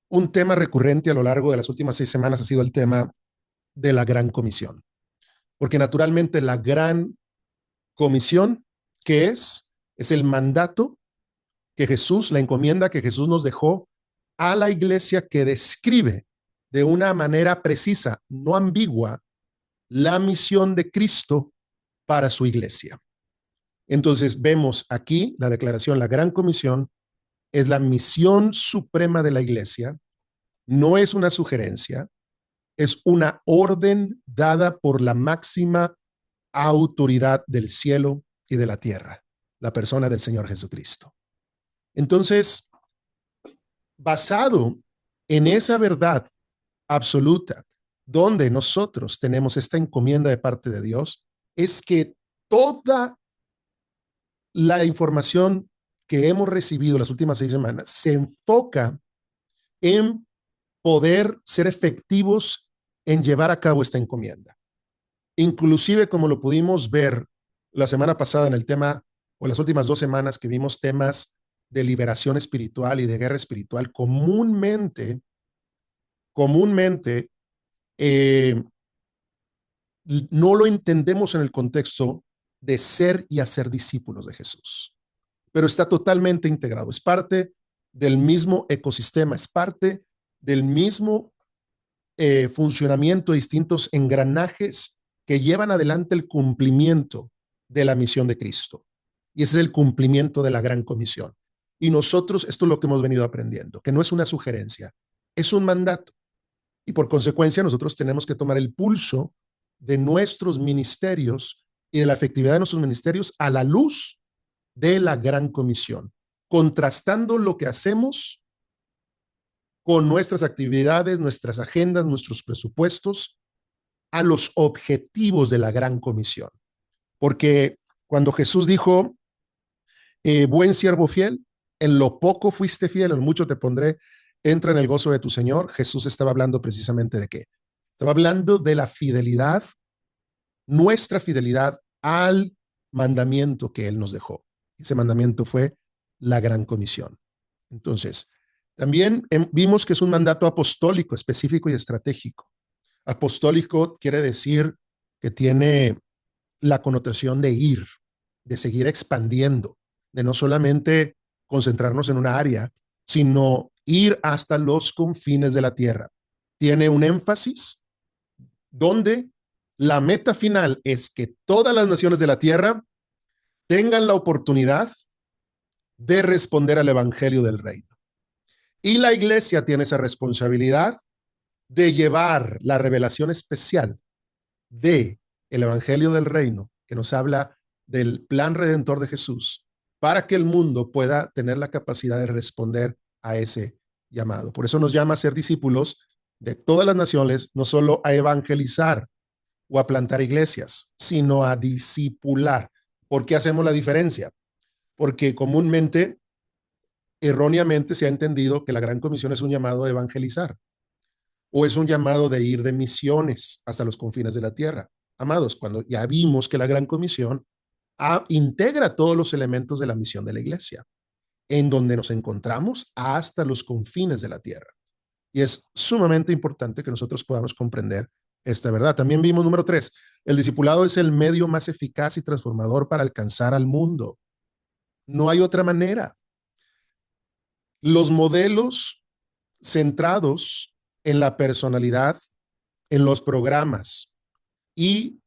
Un tema recurrente a lo largo de las últimas 6 semanas ha sido el tema de la Gran Comisión, porque naturalmente la Gran Comisión, ¿qué es? Es el mandato que Jesús, la encomienda que Jesús nos dejó a la iglesia, que describe de una manera precisa, no ambigua, la misión de Cristo para su iglesia. Entonces vemos aquí la declaración, la Gran Comisión es la misión suprema de la iglesia, no es una sugerencia, es una orden dada por la máxima autoridad del cielo y de la tierra, la persona del Señor Jesucristo. Entonces, basado en esa verdad absoluta, donde nosotros tenemos esta encomienda de parte de Dios, es que toda la información que hemos recibido las últimas 6 semanas se enfoca en poder ser efectivos en llevar a cabo esta encomienda. Inclusive, como lo pudimos ver la semana pasada en el tema, o las últimas 2 semanas que vimos temas de liberación espiritual y de guerra espiritual, comúnmente eh, no lo entendemos en el contexto de ser y hacer discípulos de Jesús, pero está totalmente integrado, es parte del mismo ecosistema, es parte del mismo funcionamiento de distintos engranajes que llevan adelante el cumplimiento de la misión de Cristo. Y ese es el cumplimiento de la Gran Comisión. Y nosotros, esto es lo que hemos venido aprendiendo, que no es una sugerencia, es un mandato. Y por consecuencia, nosotros tenemos que tomar el pulso de nuestros ministerios y de la efectividad de nuestros ministerios a la luz de la Gran Comisión, contrastando lo que hacemos con nuestras actividades, nuestras agendas, nuestros presupuestos, a los objetivos de la Gran Comisión. Porque cuando Jesús dijo, buen siervo fiel, en lo poco fuiste fiel, en mucho te pondré, entra en el gozo de tu Señor, Jesús estaba hablando precisamente de qué. Estaba hablando de la fidelidad, nuestra fidelidad al mandamiento que Él nos dejó. Ese mandamiento fue la Gran Comisión. Entonces, también vimos que es un mandato apostólico, específico y estratégico. Apostólico quiere decir que tiene la connotación de ir, de seguir expandiendo, de no solamente concentrarnos en una área, sino ir hasta los confines de la tierra. Tiene un énfasis donde la meta final es que todas las naciones de la tierra tengan la oportunidad de responder al evangelio del reino. Y la iglesia tiene esa responsabilidad de llevar la revelación especial de el evangelio del reino, que nos habla del plan redentor de Jesús, para que el mundo pueda tener la capacidad de responder a ese llamado. Por eso nos llama a ser discípulos de todas las naciones, no solo a evangelizar o a plantar iglesias, sino a discipular. ¿Por qué hacemos la diferencia? Porque comúnmente, erróneamente, se ha entendido que la Gran Comisión es un llamado a evangelizar o es un llamado de ir de misiones hasta los confines de la tierra. Amados, cuando ya vimos que la Gran Comisión integra todos los elementos de la misión de la iglesia, en donde nos encontramos hasta los confines de la tierra. Y es sumamente importante que nosotros podamos comprender esta verdad. También vimos, número 3, el discipulado es el medio más eficaz y transformador para alcanzar al mundo. No hay otra manera. Los modelos centrados en la personalidad, en los programas y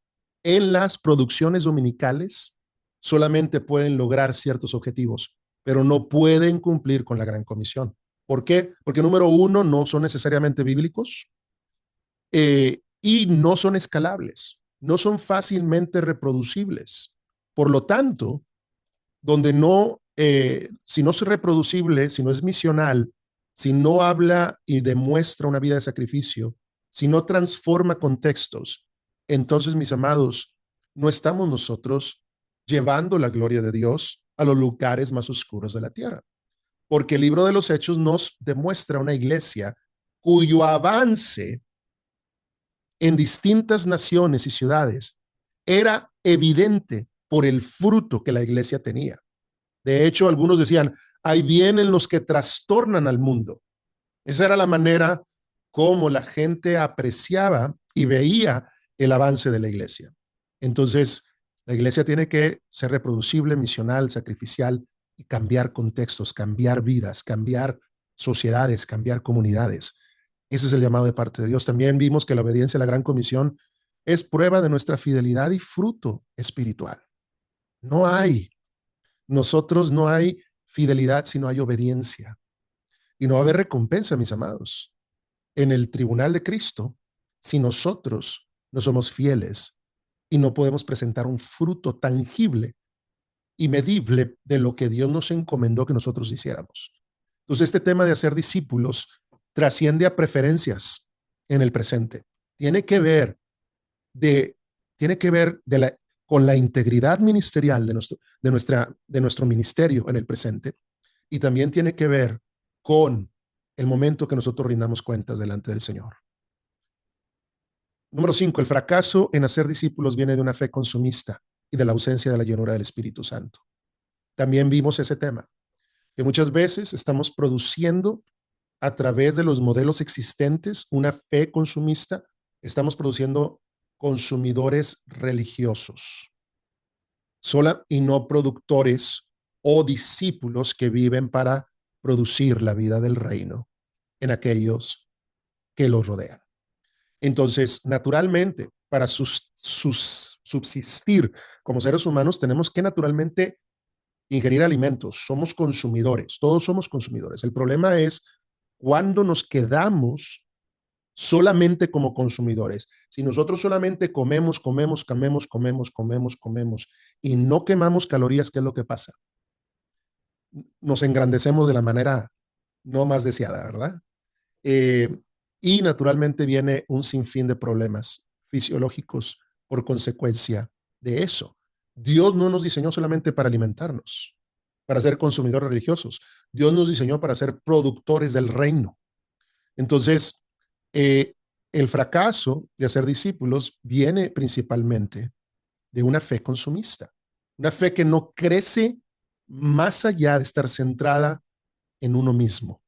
en las producciones dominicales solamente pueden lograr ciertos objetivos, pero no pueden cumplir con la Gran Comisión. ¿Por qué? Porque número uno, no son necesariamente bíblicos y no son escalables, no son fácilmente reproducibles. Por lo tanto, donde no, si no es reproducible, si no es misional, si no habla y demuestra una vida de sacrificio, si no transforma contextos, entonces, mis amados, no estamos nosotros llevando la gloria de Dios a los lugares más oscuros de la tierra. Porque el libro de los Hechos nos demuestra una iglesia cuyo avance en distintas naciones y ciudades era evidente por el fruto que la iglesia tenía. De hecho, algunos decían, ahí vienen los que trastornan al mundo. Esa era la manera como la gente apreciaba y veía el avance de la iglesia. Entonces, la iglesia tiene que ser reproducible, misional, sacrificial y cambiar contextos, cambiar vidas, cambiar sociedades, cambiar comunidades. Ese es el llamado de parte de Dios. También vimos que la obediencia a la gran comisión es prueba de nuestra fidelidad y fruto espiritual. No hay, nosotros no hay fidelidad si no hay obediencia. Y no va a haber recompensa, mis amados, en el tribunal de Cristo si nosotros no somos fieles y no podemos presentar un fruto tangible y medible de lo que Dios nos encomendó que nosotros hiciéramos. Entonces, este tema de hacer discípulos trasciende a preferencias en el presente. Tiene que ver de, tiene que ver con la integridad ministerial de nuestro ministerio en el presente, y también tiene que ver con el momento que nosotros rindamos cuentas delante del Señor. Número 5, el fracaso en hacer discípulos viene de una fe consumista y de la ausencia de la llenura del Espíritu Santo. También vimos ese tema, que muchas veces estamos produciendo a través de los modelos existentes una fe consumista, estamos produciendo consumidores religiosos, sola y no productores o discípulos que viven para producir la vida del reino en aquellos que los rodean. Entonces, naturalmente, para subsistir como seres humanos, tenemos que naturalmente ingerir alimentos. Somos consumidores, todos somos consumidores. El problema es cuando nos quedamos solamente como consumidores. Si nosotros solamente comemos y no quemamos calorías, ¿qué es lo que pasa? Nos engrandecemos de la manera no más deseada, ¿verdad? Eh, y naturalmente viene un sinfín de problemas fisiológicos por consecuencia de eso. Dios no nos diseñó solamente para alimentarnos, para ser consumidores religiosos. Dios nos diseñó para ser productores del reino. Entonces, eh, el fracaso de hacer discípulos viene principalmente de una fe consumista, una fe que no crece más allá de estar centrada en uno mismo.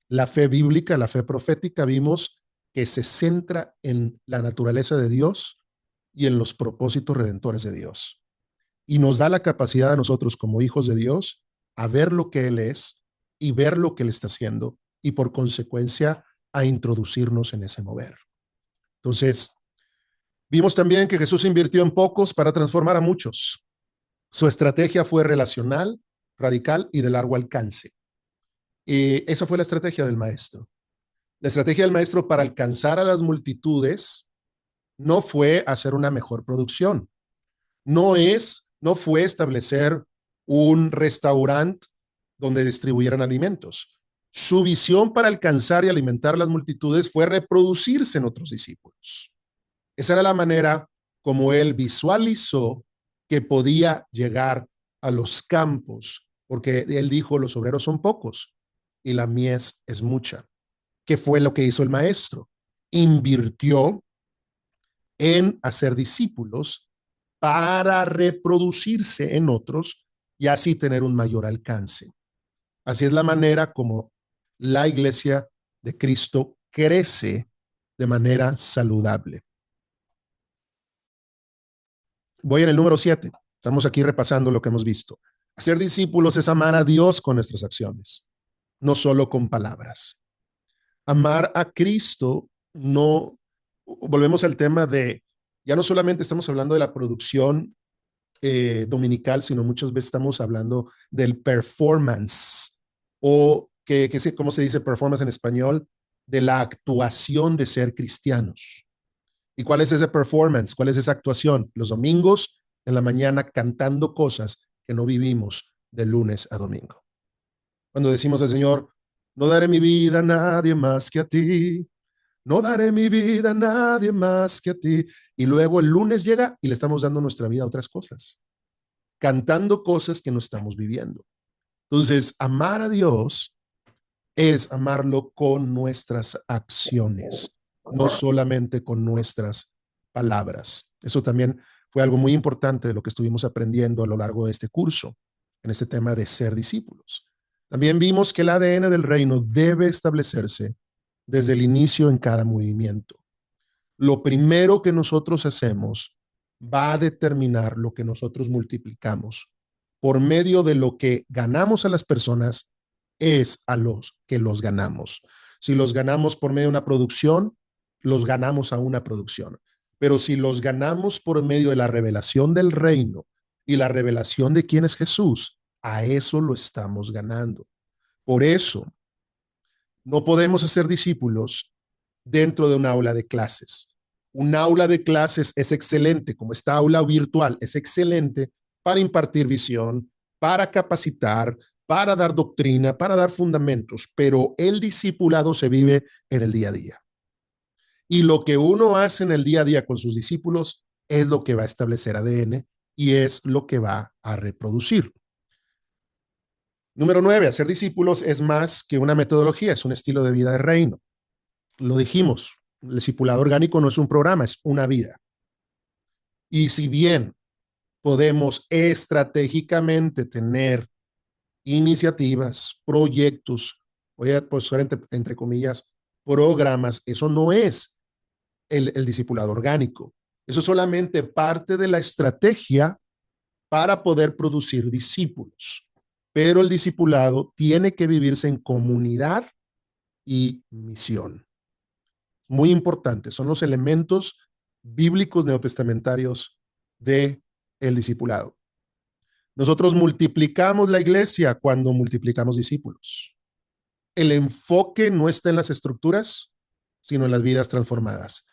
La fe bíblica, la fe profética, vimos que se centra en la naturaleza de Dios y en los propósitos redentores de Dios. Y nos da la capacidad a nosotros como hijos de Dios a ver lo que Él es y ver lo que Él está haciendo y por consecuencia a introducirnos en ese mover. Entonces, vimos también que Jesús invirtió en pocos para transformar a muchos. Su estrategia fue relacional, radical y de largo alcance. Y esa fue la estrategia del maestro. La estrategia del maestro para alcanzar a las multitudes no fue hacer una mejor producción, no fue establecer un restaurante donde distribuyeran alimentos. Su visión para alcanzar y alimentar las multitudes fue reproducirse en otros discípulos. Esa era la manera como él visualizó que podía llegar a los campos, porque él dijo, los obreros son pocos y la mies es mucha. ¿Qué fue lo que hizo el maestro? Invirtió en hacer discípulos para reproducirse en otros y así tener un mayor alcance. Así es la manera como la iglesia de Cristo crece de manera saludable. Voy en el número 7. Estamos aquí repasando lo que hemos visto. Hacer discípulos es amar a Dios con nuestras acciones, no solo con palabras. Amar a Cristo no, volvemos al tema de, ya no solamente estamos hablando de la producción dominical, sino muchas veces estamos hablando del performance o ¿cómo se dice performance en español? De la actuación de ser cristianos. ¿Y cuál es ese performance? ¿Cuál es esa actuación? Los domingos en la mañana cantando cosas que no vivimos de lunes a domingo. Cuando decimos al Señor, no daré mi vida a nadie más que a ti, no daré mi vida a nadie más que a ti. Y luego el lunes llega y le estamos dando nuestra vida a otras cosas, cantando cosas que no estamos viviendo. Entonces, amar a Dios es amarlo con nuestras acciones, no solamente con nuestras palabras. Eso también fue algo muy importante de lo que estuvimos aprendiendo a lo largo de este curso, en este tema de ser discípulos. También vimos que el ADN del reino debe establecerse desde el inicio en cada movimiento. Lo primero que nosotros hacemos va a determinar lo que nosotros multiplicamos. Por medio de lo que ganamos a las personas, es a los que los ganamos. Si los ganamos por medio de una producción, los ganamos a una producción. Pero si los ganamos por medio de la revelación del reino y la revelación de quién es Jesús, a eso lo estamos ganando. Por eso, no podemos hacer discípulos dentro de un aula de clases. Un aula de clases es excelente, como esta aula virtual es excelente para impartir visión, para capacitar, para dar doctrina, para dar fundamentos, pero el discipulado se vive en el día a día. Y lo que uno hace en el día a día con sus discípulos es lo que va a establecer ADN y es lo que va a reproducir. Número 9, hacer discípulos es más que una metodología, es un estilo de vida de reino. Lo dijimos, el discipulado orgánico no es un programa, es una vida. Y si bien podemos estratégicamente tener iniciativas, proyectos, voy a posar entre comillas, programas, eso no es el discipulado orgánico. Eso es solamente parte de la estrategia para poder producir discípulos. Pero el discipulado tiene que vivirse en comunidad y misión. Muy importante, son los elementos bíblicos neotestamentarios de el discipulado. Nosotros multiplicamos la iglesia cuando multiplicamos discípulos. El enfoque no está en las estructuras, sino en las vidas transformadas.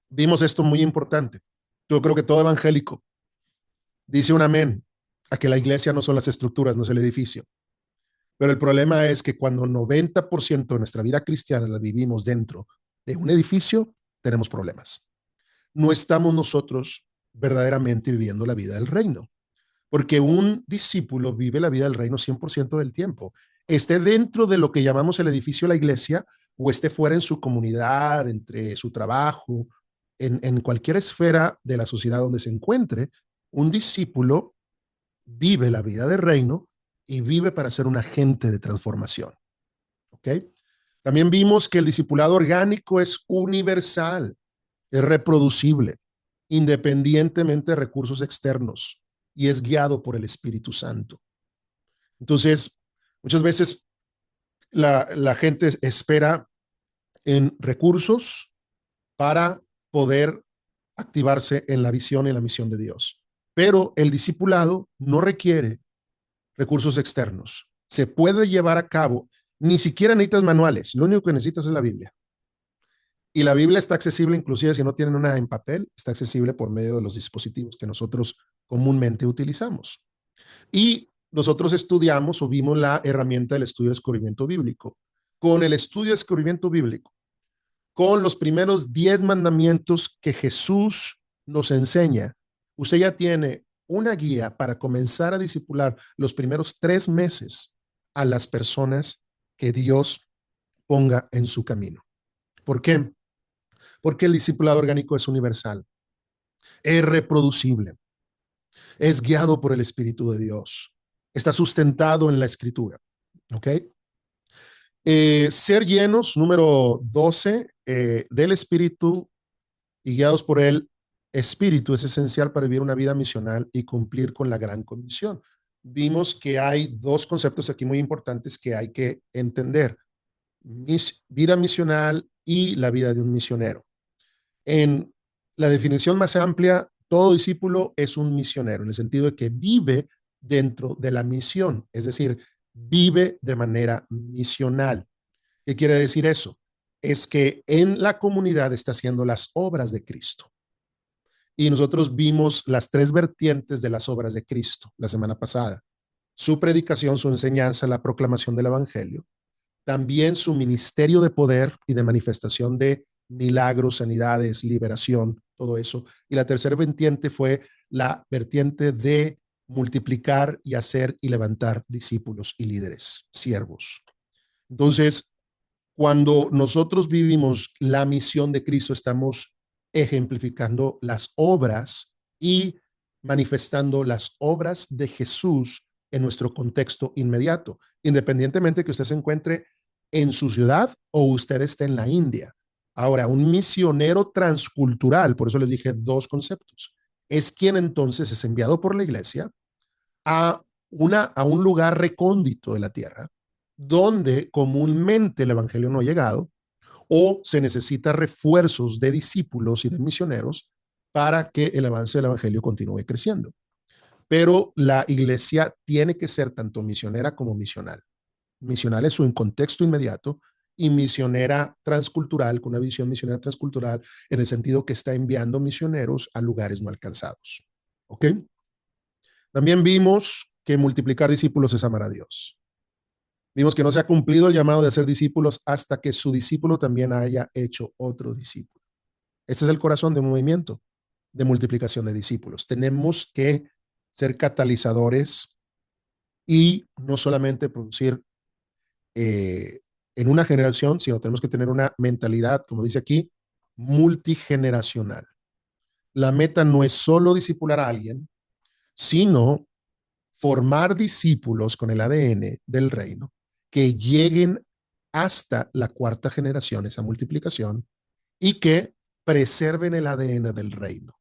Vimos esto muy importante. Yo creo que todo evangélico dice un amén a que la iglesia no son las estructuras, no es el edificio. Pero el problema es que cuando 90% de nuestra vida cristiana la vivimos dentro de un edificio, tenemos problemas. No estamos nosotros verdaderamente viviendo la vida del reino, porque un discípulo vive la vida del reino 100% del tiempo, esté dentro de lo que llamamos el edificio de la iglesia o esté fuera en su comunidad, entre su trabajo, en cualquier esfera de la sociedad donde se encuentre. Un discípulo vive la vida del reino y vive para ser un agente de transformación. ¿Ok? También vimos que el discipulado orgánico es universal, es reproducible, independientemente de recursos externos y es guiado por el Espíritu Santo. Entonces, muchas veces la gente espera en recursos para poder activarse en la visión y la misión de Dios. Pero el discipulado no requiere recursos externos. Se puede llevar a cabo, ni siquiera necesitas manuales, lo único que necesitas es la Biblia. Y la Biblia está accesible, inclusive si no tienen una en papel, está accesible por medio de los dispositivos que nosotros comúnmente utilizamos. Y nosotros estudiamos o vimos la herramienta del estudio de descubrimiento bíblico. Con el estudio de descubrimiento bíblico, con los primeros 10 mandamientos que Jesús nos enseña, usted ya tiene una guía para comenzar a discipular los primeros 3 meses a las personas que Dios ponga en su camino. ¿Por qué? Porque el discipulado orgánico es universal, es reproducible, es guiado por el Espíritu de Dios, está sustentado en la Escritura. ¿Ok? Ser llenos, número 12, del Espíritu y guiados por el Espíritu es esencial para vivir una vida misional y cumplir con la gran comisión. Vimos que hay dos conceptos aquí muy importantes que hay que entender: vida misional y la vida de un misionero. En la definición más amplia, todo discípulo es un misionero, en el sentido de que vive dentro de la misión, es decir, vive de manera misional. ¿Qué quiere decir eso? Es que en la comunidad está haciendo las obras de Cristo. Y nosotros vimos las 3 vertientes de las obras de Cristo la semana pasada: su predicación, su enseñanza, la proclamación del evangelio, también su ministerio de poder y de manifestación de milagros, sanidades, liberación, todo eso. Y la tercera vertiente fue la vertiente de multiplicar y hacer y levantar discípulos y líderes, siervos. Entonces, cuando nosotros vivimos la misión de Cristo, estamos ejemplificando las obras y manifestando las obras de Jesús en nuestro contexto inmediato, independientemente que usted se encuentre en su ciudad o usted esté en la India. Ahora, un misionero transcultural, por eso les dije dos conceptos, es quien entonces es enviado por la iglesia a, a un lugar recóndito de la tierra, donde comúnmente el evangelio no ha llegado, o se necesita refuerzos de discípulos y de misioneros para que el avance del evangelio continúe creciendo. Pero la iglesia tiene que ser tanto misionera como misional. Misional es su contexto inmediato y misionera transcultural, con una visión misionera transcultural en el sentido que está enviando misioneros a lugares no alcanzados. ¿Ok? También vimos que multiplicar discípulos es amar a Dios. Vimos que no se ha cumplido el llamado de hacer discípulos hasta que su discípulo también haya hecho otro discípulo. Este es el corazón de un movimiento de multiplicación de discípulos. Tenemos que ser catalizadores y no solamente producir en una generación, sino tenemos que tener una mentalidad, como dice aquí, multigeneracional. La meta no es solo discipular a alguien, sino formar discípulos con el ADN del reino que lleguen hasta la cuarta generación, esa multiplicación, y que preserven el ADN del reino.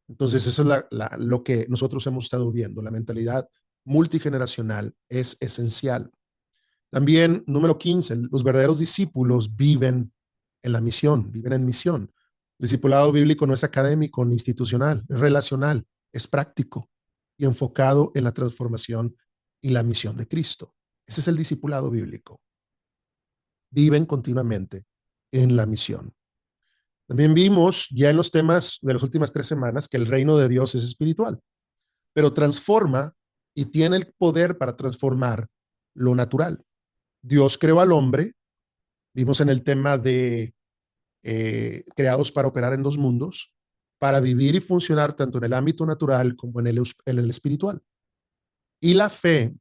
Entonces, eso es lo que nosotros hemos estado viendo. La mentalidad multigeneracional es esencial. También, número 15, los verdaderos discípulos viven en la misión, viven en misión. El discipulado bíblico no es académico ni institucional, es relacional, es práctico y enfocado en la transformación y la misión de Cristo. Ese es el discipulado bíblico. Viven continuamente en la misión. También vimos ya en los temas de las últimas 3 semanas que el reino de Dios es espiritual, pero transforma y tiene el poder para transformar lo natural. Dios creó al hombre, vimos en el tema de creados para operar en 2 mundos, para vivir y funcionar tanto en el ámbito natural como en el espiritual. Y la fe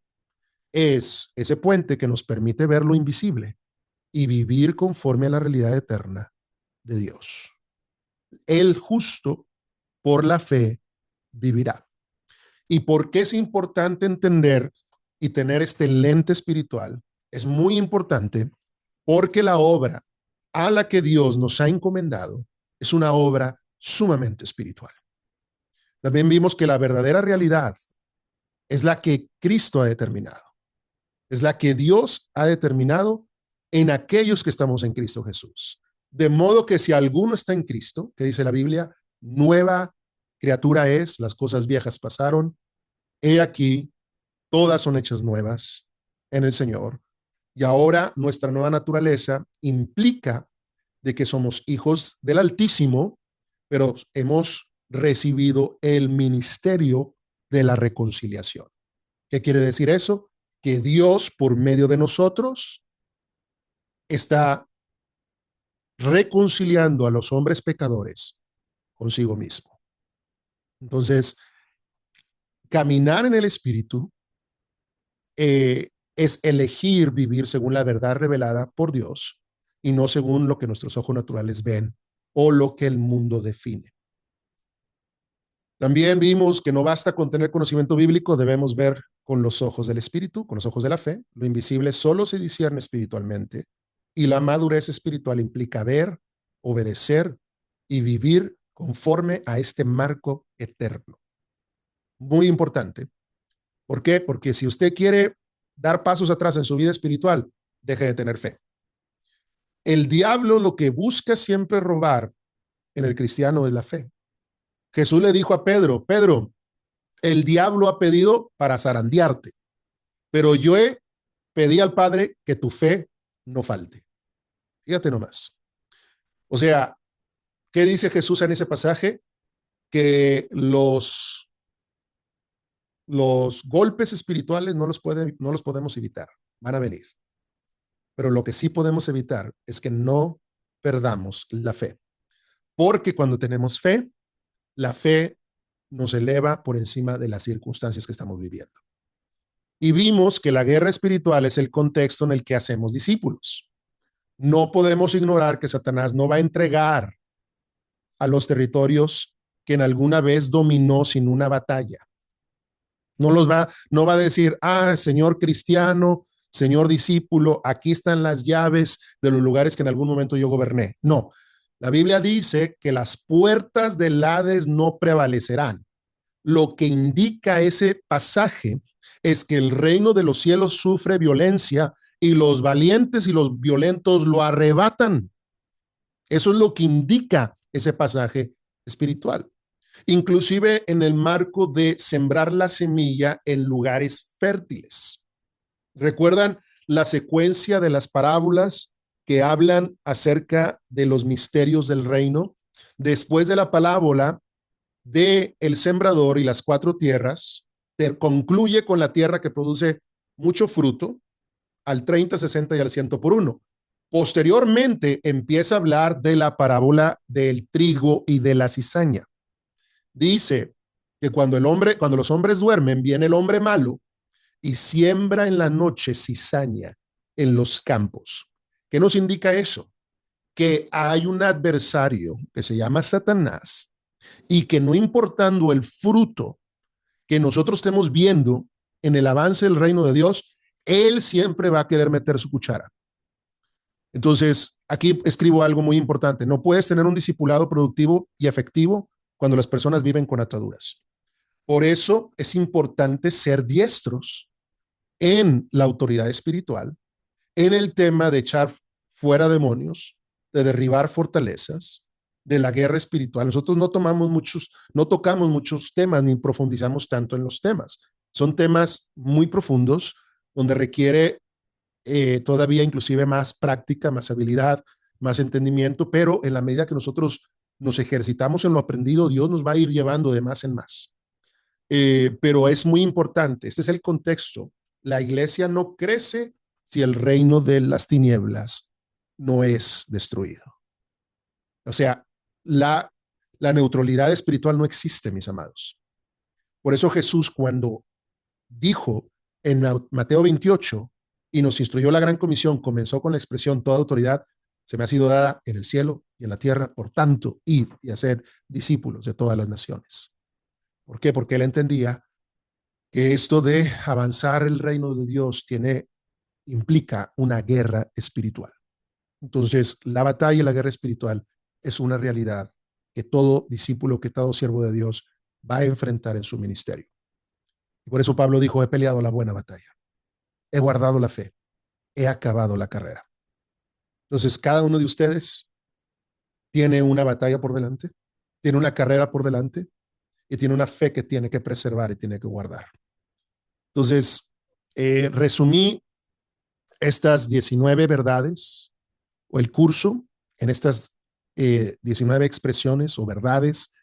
es ese puente que nos permite ver lo invisible y vivir conforme a la realidad eterna de Dios. El justo por la fe vivirá. ¿Y por qué es importante entender y tener este lente espiritual? Es muy importante porque la obra a la que Dios nos ha encomendado es una obra sumamente espiritual. También vimos que la verdadera realidad es la que Cristo ha determinado, es la que Dios ha determinado en aquellos que estamos en Cristo Jesús. De modo que si alguno está en Cristo, que dice la Biblia, nueva criatura es, las cosas viejas pasaron, he aquí, todas son hechas nuevas en el Señor. Y ahora nuestra nueva naturaleza implica de que somos hijos del Altísimo, pero hemos recibido el ministerio de la reconciliación. ¿Qué quiere decir eso? Que Dios, por medio de nosotros, está reconciliando a los hombres pecadores consigo mismo. Entonces, caminar en el Espíritu es elegir vivir según la verdad revelada por Dios y no según lo que nuestros ojos naturales ven o lo que el mundo define. También vimos que no basta con tener conocimiento bíblico, debemos ver con los ojos del Espíritu, con los ojos de la fe. Lo invisible solo se discierne espiritualmente y la madurez espiritual implica ver, obedecer y vivir conforme a este marco eterno. Muy importante. ¿Por qué? Porque si usted quiere dar pasos atrás en su vida espiritual, deje de tener fe. El diablo lo que busca siempre robar en el cristiano es la fe. Jesús le dijo a Pedro, Pedro, el diablo ha pedido para zarandearte, pero yo pedí al Padre que tu fe no falte. Fíjate nomás. O sea, ¿qué dice Jesús en ese pasaje? Que los golpes espirituales no los podemos evitar, van a venir. Pero lo que sí podemos evitar es que no perdamos la fe. Porque cuando tenemos fe, la fe nos eleva por encima de las circunstancias que estamos viviendo. Y vimos que la guerra espiritual es el contexto en el que hacemos discípulos. No podemos ignorar que Satanás no va a entregar a los territorios que en alguna vez dominó sin una batalla. No va a decir, señor cristiano, señor discípulo, aquí están las llaves de los lugares que en algún momento yo goberné. No, la Biblia dice que las puertas del Hades no prevalecerán. Lo que indica ese pasaje es que el reino de los cielos sufre violencia y los valientes y los violentos lo arrebatan. Eso es lo que indica ese pasaje espiritual. Inclusive en el marco de sembrar la semilla en lugares fértiles. ¿Recuerdan la secuencia de las parábolas que hablan acerca de los misterios del reino? Después de la parábola de el sembrador y las cuatro tierras, concluye con la tierra que produce mucho fruto, al 30, 60 y al 100 por uno. Posteriormente empieza a hablar de la parábola del trigo y de la cizaña. Dice que cuando los hombres duermen, viene el hombre malo y siembra en la noche cizaña en los campos. ¿Qué nos indica eso? Que hay un adversario que se llama Satanás y que no importando el fruto que nosotros estemos viendo en el avance del reino de Dios, él siempre va a querer meter su cuchara. Entonces, aquí escribo algo muy importante. No puedes tener un discipulado productivo y efectivo cuando las personas viven con ataduras. Por eso es importante ser diestros en la autoridad espiritual, en el tema de echar fuera demonios, de derribar fortalezas, de la guerra espiritual. Nosotros no tocamos muchos temas ni profundizamos tanto en los temas. Son temas muy profundos donde requiere todavía inclusive más práctica, más habilidad, más entendimiento, pero en la medida que nosotros nos ejercitamos en lo aprendido, Dios nos va a ir llevando de más en más. Pero es muy importante, este es el contexto. La iglesia no crece si el reino de las tinieblas no es destruido. O sea, la, la neutralidad espiritual no existe, mis amados. Por eso Jesús cuando dijo en Mateo 28 y nos instruyó la gran comisión, comenzó con la expresión, toda autoridad se me ha sido dada en el cielo y en la tierra, por tanto, id y haced discípulos de todas las naciones. ¿Por qué? Porque él entendía que esto de avanzar el reino de Dios implica una guerra espiritual. Entonces, la batalla y la guerra espiritual es una realidad que todo discípulo, que todo siervo de Dios va a enfrentar en su ministerio. Y por eso Pablo dijo, he peleado la buena batalla, he guardado la fe, he acabado la carrera. Entonces, cada uno de ustedes tiene una batalla por delante, tiene una carrera por delante y tiene una fe que tiene que preservar y tiene que guardar. Entonces, resumí estas 19 verdades o el curso en estas 19 expresiones o verdades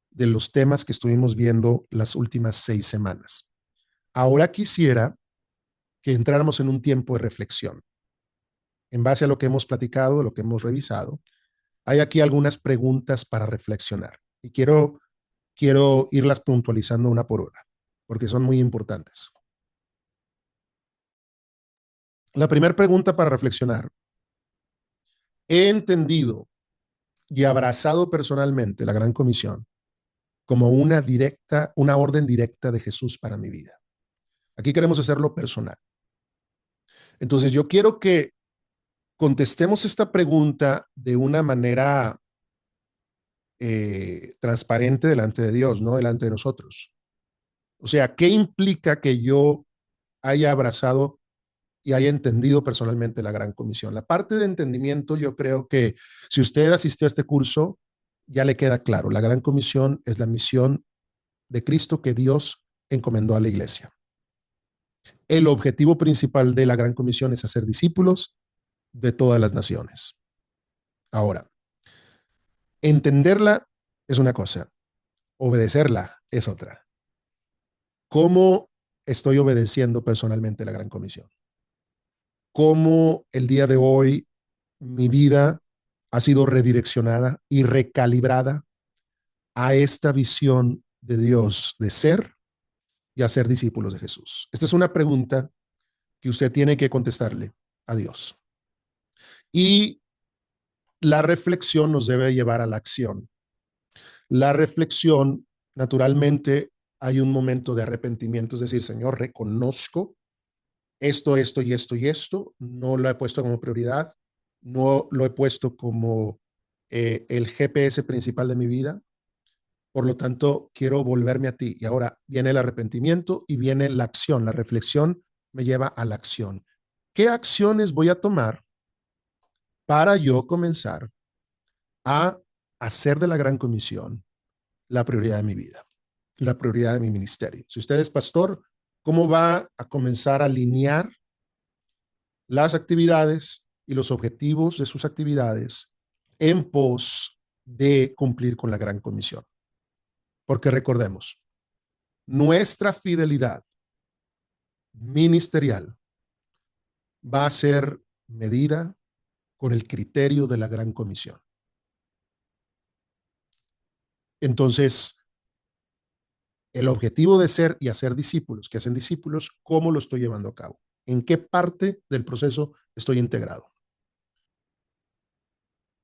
de los temas que estuvimos viendo las últimas 6 semanas. Ahora quisiera que entráramos en un tiempo de reflexión. En base a lo que hemos platicado, lo que hemos revisado, hay aquí algunas preguntas para reflexionar y quiero irlas puntualizando una por una, porque son muy importantes. La primera pregunta para reflexionar. He entendido y abrazado personalmente la Gran Comisión como una orden directa de Jesús para mi vida. Aquí queremos hacerlo personal. Entonces yo quiero que contestemos esta pregunta de una manera transparente delante de Dios, no delante de nosotros. O sea, ¿qué implica que yo haya abrazado y haya entendido personalmente la Gran Comisión? La parte de entendimiento, yo creo que si usted asistió a este curso, ya le queda claro. La Gran Comisión es la misión de Cristo que Dios encomendó a la iglesia. El objetivo principal de la Gran Comisión es hacer discípulos de todas las naciones. Ahora, entenderla es una cosa, obedecerla es otra. ¿Cómo estoy obedeciendo personalmente la Gran Comisión? ¿Cómo el día de hoy mi vida ha sido redireccionada y recalibrada a esta visión de Dios de ser y hacer discípulos de Jesús? Esta es una pregunta que usted tiene que contestarle a Dios. Y la reflexión nos debe llevar a la acción. La reflexión, naturalmente, hay un momento de arrepentimiento, es decir, Señor, reconozco esto, esto y esto y esto, no lo he puesto como prioridad, no lo he puesto como el GPS principal de mi vida, por lo tanto, quiero volverme a ti. Y ahora viene el arrepentimiento y viene la acción, la reflexión me lleva a la acción. ¿Qué acciones voy a tomar para yo comenzar a hacer de la gran comisión la prioridad de mi vida, la prioridad de mi ministerio? Si usted es pastor, ¿cómo va a comenzar a alinear las actividades y los objetivos de sus actividades en pos de cumplir con la gran comisión? Porque recordemos, nuestra fidelidad ministerial va a ser medida con el criterio de la gran comisión. Entonces, el objetivo de ser y hacer discípulos, que hacen discípulos, ¿cómo lo estoy llevando a cabo? ¿En qué parte del proceso estoy integrado?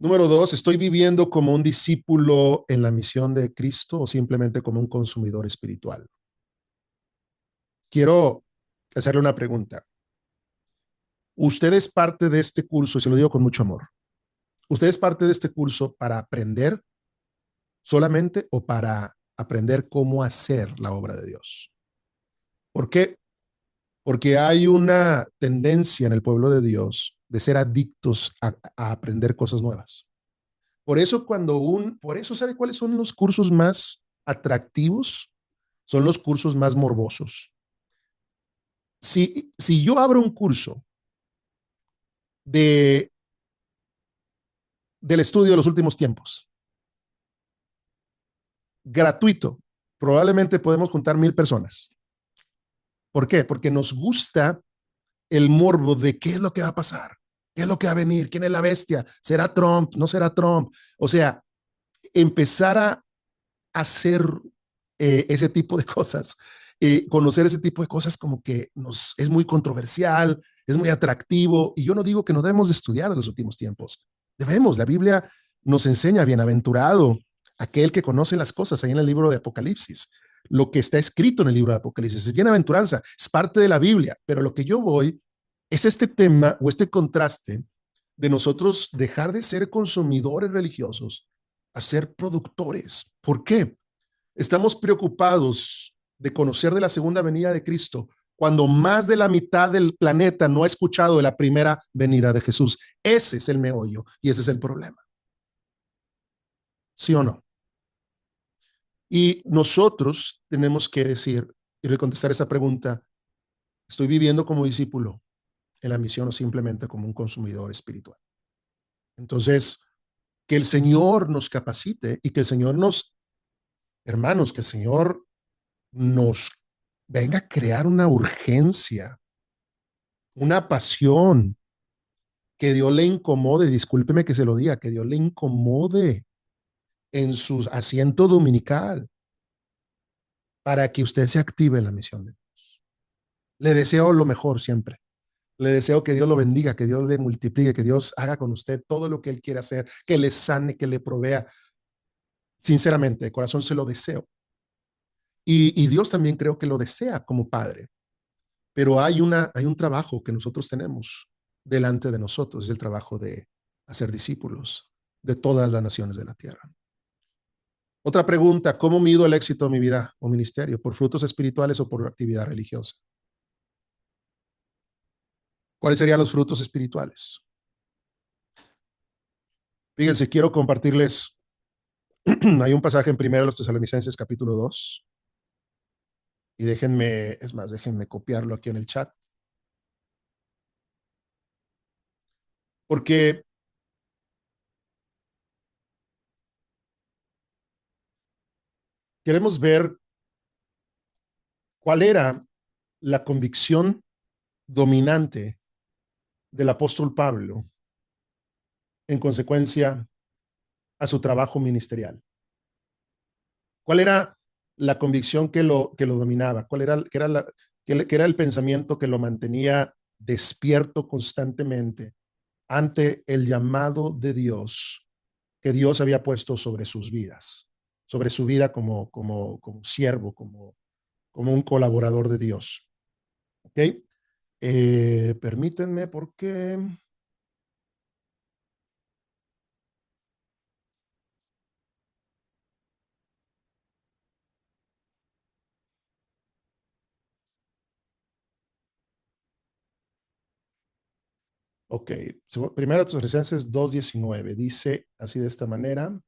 Número dos, ¿estoy viviendo como un discípulo en la misión de Cristo o simplemente como un consumidor espiritual? Quiero hacerle una pregunta. ¿Usted es parte de este curso, y se lo digo con mucho amor, usted es parte de este curso para aprender solamente o para aprender cómo hacer la obra de Dios? ¿Por qué? Porque hay una tendencia en el pueblo de Dios de ser adictos a aprender cosas nuevas. Por eso, ¿sabe cuáles son los cursos más atractivos? Son los cursos más morbosos. Si yo abro un curso de, del estudio de los últimos tiempos, gratuito, probablemente podemos juntar 1,000 personas. ¿Por qué? Porque nos gusta el morbo de qué es lo que va a pasar, qué es lo que va a venir, quién es la bestia, será Trump, no será Trump. O sea, empezar a hacer ese tipo de cosas, conocer ese tipo de cosas como que es muy controversial, es muy atractivo. Y yo no digo que no debemos de estudiar en los últimos tiempos. Debemos, la Biblia nos enseña, bienaventurado aquel que conoce las cosas, ahí en el libro de Apocalipsis. Lo que está escrito en el libro de Apocalipsis es bienaventuranza, es parte de la Biblia, pero lo que yo voy es este tema o este contraste de nosotros dejar de ser consumidores religiosos a ser productores. ¿Por qué? Estamos preocupados de conocer de la segunda venida de Cristo cuando más de la mitad del planeta no ha escuchado de la primera venida de Jesús. Ese es el meollo y ese es el problema. ¿Sí o no? Y nosotros tenemos que decir y recontestar esa pregunta: ¿estoy viviendo como discípulo en la misión o simplemente como un consumidor espiritual? Entonces, que el Señor nos capacite y que el Señor nos, hermanos, que el Señor nos venga a crear una urgencia, una pasión, que Dios le incomode, discúlpeme que se lo diga, que Dios le incomode en su asiento dominical para que usted se active en la misión de Dios. Le deseo lo mejor siempre. Le deseo que Dios lo bendiga, que Dios le multiplique, que Dios haga con usted todo lo que Él quiere hacer, que le sane, que le provea. Sinceramente, de corazón se lo deseo. Y Dios también creo que lo desea como Padre. Pero hay un trabajo que nosotros tenemos delante de nosotros, es el trabajo de hacer discípulos de todas las naciones de la tierra. Otra pregunta: ¿cómo mido el éxito de mi vida o ministerio? ¿Por frutos espirituales o por actividad religiosa? ¿Cuáles serían los frutos espirituales? Fíjense, quiero compartirles, hay un pasaje en 1 Tesalonicenses capítulo 2, y déjenme, es más, déjenme copiarlo aquí en el chat, porque queremos ver cuál era la convicción dominante del apóstol Pablo en consecuencia a su trabajo ministerial. ¿Cuál era la convicción que lo dominaba? ¿Cuál era, que era el pensamiento que lo mantenía despierto constantemente ante el llamado de Dios que Dios había puesto sobre sus vidas, sobre su vida como siervo, como un colaborador de Dios. ¿Ok? Permítanme porque... Ok, primera Tesalonicenses 2:19 dice así de esta manera.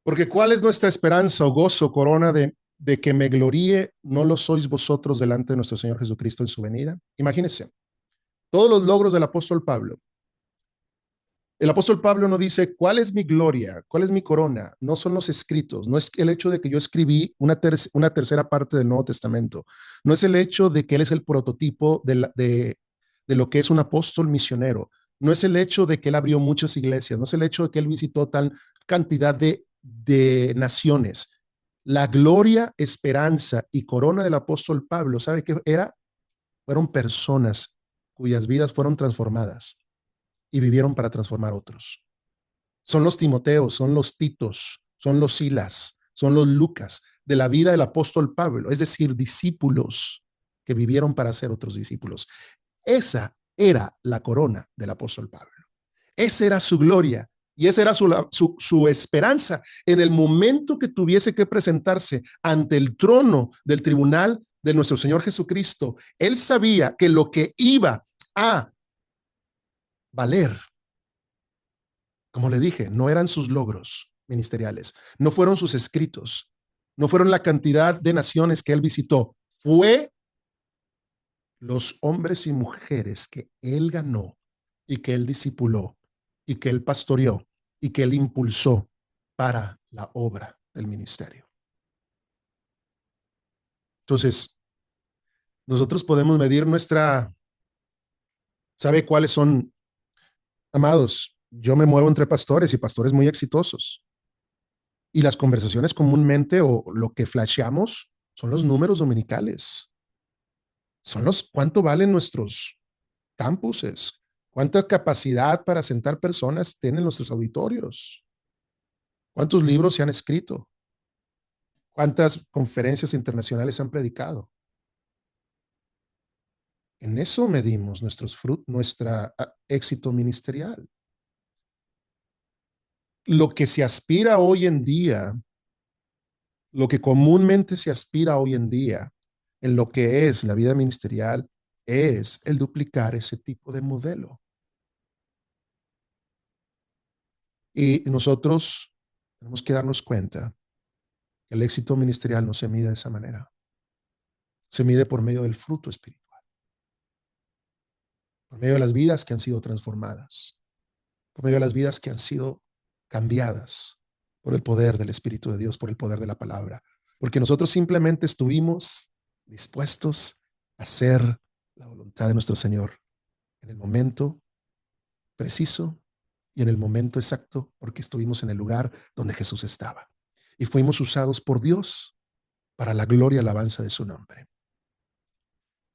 Porque ¿cuál es nuestra esperanza o gozo, corona de que me gloríe? ¿No lo sois vosotros delante de nuestro Señor Jesucristo en su venida? Imagínense, todos los logros del apóstol Pablo. El apóstol Pablo no dice, ¿cuál es mi gloria? ¿Cuál es mi corona? No son los escritos, no es el hecho de que yo escribí una tercera parte del Nuevo Testamento, no es el hecho de que él es el prototipo de lo que es un apóstol misionero, no es el hecho de que él abrió muchas iglesias, no es el hecho de que él visitó tal cantidad de naciones. La gloria, esperanza y corona del apóstol Pablo, ¿sabe qué era? Fueron personas cuyas vidas fueron transformadas y vivieron para transformar otros. Son los Timoteos, son los Titos, son los Silas, son los Lucas de la vida del apóstol Pablo, es decir, discípulos que vivieron para ser otros discípulos. Esa era la corona del apóstol Pablo. Esa era su gloria y esa era su esperanza en el momento que tuviese que presentarse ante el trono del tribunal de nuestro Señor Jesucristo. Él sabía que lo que iba a valer, como le dije, no eran sus logros ministeriales, no fueron sus escritos, no fueron la cantidad de naciones que él visitó, fue los hombres y mujeres que él ganó y que él discipuló y que él pastoreó y que él impulsó para la obra del ministerio. Entonces, nosotros podemos medir ¿sabe cuáles son, amados? Yo me muevo entre pastores y pastores muy exitosos. Y las conversaciones comúnmente o lo que flasheamos son los números dominicales. Son los cuánto valen nuestros campuses, cuánta capacidad para sentar personas tienen nuestros auditorios, cuántos libros se han escrito, cuántas conferencias internacionales se han predicado. En eso medimos nuestra éxito ministerial. Lo que se aspira hoy en día, lo que comúnmente se aspira hoy en día en lo que es la vida ministerial es el duplicar ese tipo de modelo. Y nosotros tenemos que darnos cuenta que el éxito ministerial no se mide de esa manera. Se mide por medio del fruto espiritual, por medio de las vidas que han sido transformadas, por medio de las vidas que han sido cambiadas por el poder del Espíritu de Dios, por el poder de la palabra. Porque nosotros simplemente estuvimos dispuestos a hacer la voluntad de nuestro Señor en el momento preciso y en el momento exacto, porque estuvimos en el lugar donde Jesús estaba. Y fuimos usados por Dios para la gloria y alabanza de su nombre.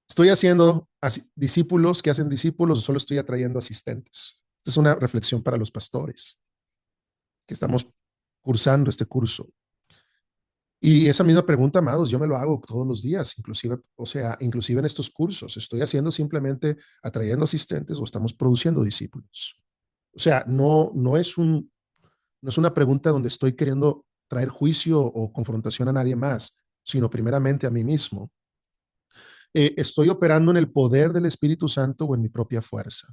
¿Estoy haciendo discípulos que hacen discípulos o solo estoy atrayendo asistentes? Esta es una reflexión para los pastores que estamos cursando este curso. Y esa misma pregunta, amados, yo me lo hago todos los días, inclusive, o sea, inclusive en estos cursos. ¿Estoy haciendo simplemente atrayendo asistentes o estamos produciendo discípulos? O sea, no es una pregunta donde estoy queriendo traer juicio o confrontación a nadie más, sino primeramente a mí mismo. ¿Estoy operando en el poder del Espíritu Santo o en mi propia fuerza?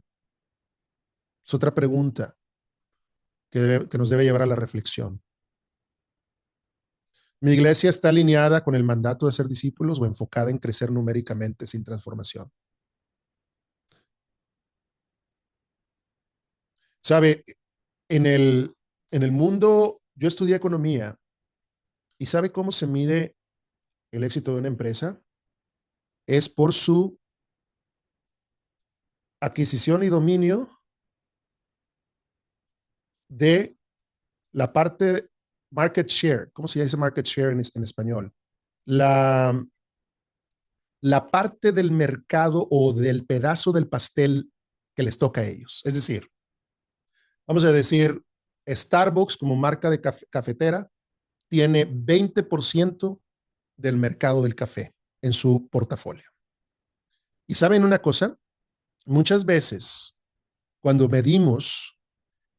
Es otra pregunta que nos debe llevar a la reflexión. ¿Mi iglesia está alineada con el mandato de ser discípulos o enfocada en crecer numéricamente sin transformación? Sabe, en el, en el mundo, yo estudié economía y ¿sabe cómo se mide el éxito de una empresa? Es por su adquisición y dominio de la parte market share. ¿Cómo se dice market share en español? La, la parte del mercado o del pedazo del pastel que les toca a ellos. Es decir, vamos a decir, Starbucks como marca de cafetera tiene 20% del mercado del café en su portafolio. Y saben una cosa, muchas veces cuando medimos,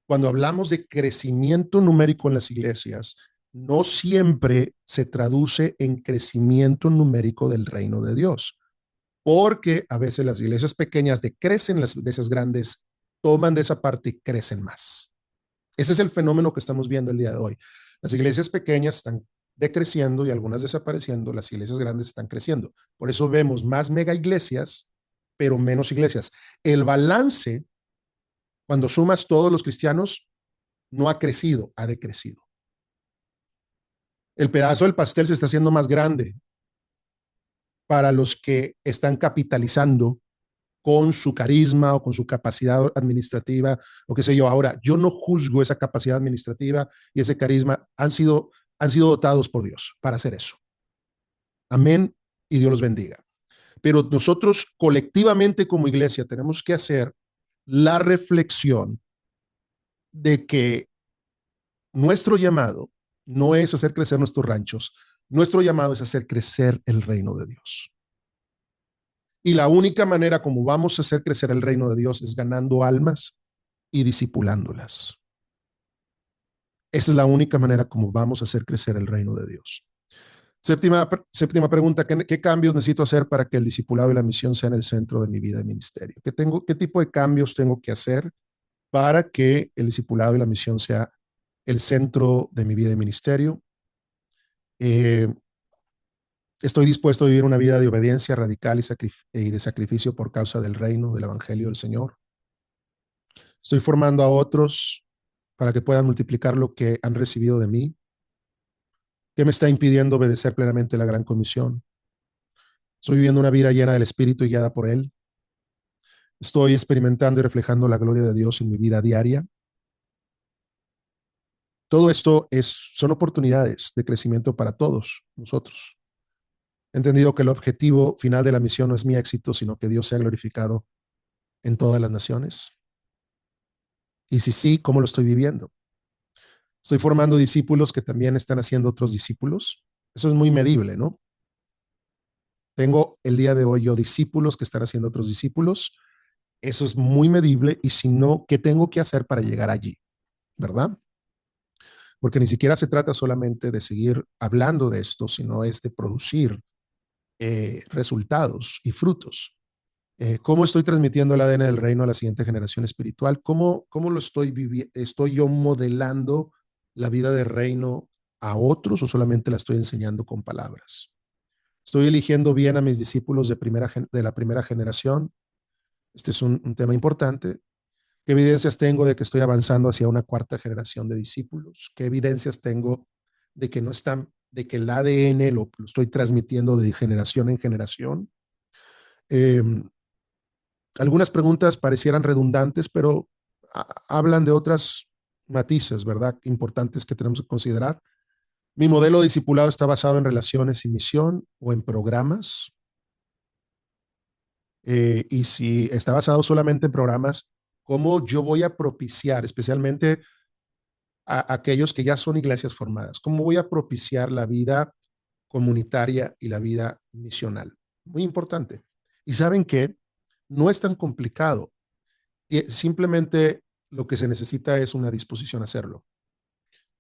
cuando hablamos de crecimiento numérico en las iglesias, no siempre se traduce en crecimiento numérico del reino de Dios, porque a veces las iglesias pequeñas decrecen, las iglesias grandes toman de esa parte y crecen más. Ese es el fenómeno que estamos viendo el día de hoy. Las iglesias pequeñas están decreciendo y algunas desapareciendo, las iglesias grandes están creciendo. Por eso vemos más mega iglesias, pero menos iglesias. El balance, cuando sumas todos los cristianos, no ha crecido, ha decrecido. El pedazo del pastel se está haciendo más grande para los que están capitalizando con su carisma o con su capacidad administrativa o qué sé yo. Ahora, yo no juzgo esa capacidad administrativa y ese carisma, han sido dotados por Dios para hacer eso. Amén y Dios los bendiga. Pero nosotros colectivamente como iglesia tenemos que hacer la reflexión de que nuestro llamado no es hacer crecer nuestros ranchos, nuestro llamado es hacer crecer el reino de Dios. Y la única manera como vamos a hacer crecer el reino de Dios es ganando almas y discipulándolas. Esa es la única manera como vamos a hacer crecer el reino de Dios. Séptima pregunta, ¿qué cambios necesito hacer para que el discipulado y la misión sean el centro de mi vida y ministerio? ¿Qué tipo de cambios tengo que hacer para que el discipulado y la misión sea el centro de mi vida y ministerio? Eh, Estoy dispuesto a vivir una vida de obediencia radical y de sacrificio por causa del reino, del evangelio del Señor. Estoy formando a otros para que puedan multiplicar lo que han recibido de mí. ¿Qué me está impidiendo obedecer plenamente la gran comisión? Estoy viviendo una vida llena del Espíritu y guiada por Él. Estoy experimentando y reflejando la gloria de Dios en mi vida diaria. Todo esto son oportunidades de crecimiento para todos nosotros. He entendido que el objetivo final de la misión no es mi éxito, sino que Dios sea glorificado en todas las naciones. Y si sí, ¿cómo lo estoy viviendo? Estoy formando discípulos que también están haciendo otros discípulos. Eso es muy medible, ¿no? Tengo el día de hoy yo discípulos que están haciendo otros discípulos. Eso es muy medible. Y si no, ¿qué tengo que hacer para llegar allí? ¿Verdad? Porque ni siquiera se trata solamente de seguir hablando de esto, sino es de producir resultados y frutos. ¿Cómo estoy transmitiendo el ADN del reino a la siguiente generación espiritual? ¿Cómo lo estoy viviendo? ¿Estoy yo modelando la vida del reino a otros o solamente la estoy enseñando con palabras? ¿Estoy eligiendo bien a mis discípulos de la primera generación? Este es un tema importante. ¿Qué evidencias tengo de que estoy avanzando hacia una cuarta generación de discípulos? ¿Qué evidencias tengo de que no están, de que el ADN lo estoy transmitiendo de generación en generación? Eh, Algunas preguntas parecieran redundantes, pero hablan de otras matices, ¿verdad? Importantes que tenemos que considerar. Mi modelo de discipulado está basado en relaciones y misión o en programas. Y si está basado solamente en programas, ¿cómo yo voy a propiciar, especialmente a aquellos que ya son iglesias formadas, cómo voy a propiciar la vida comunitaria y la vida misional? Muy importante. Y saben que no es tan complicado. Simplemente lo que se necesita es una disposición a hacerlo,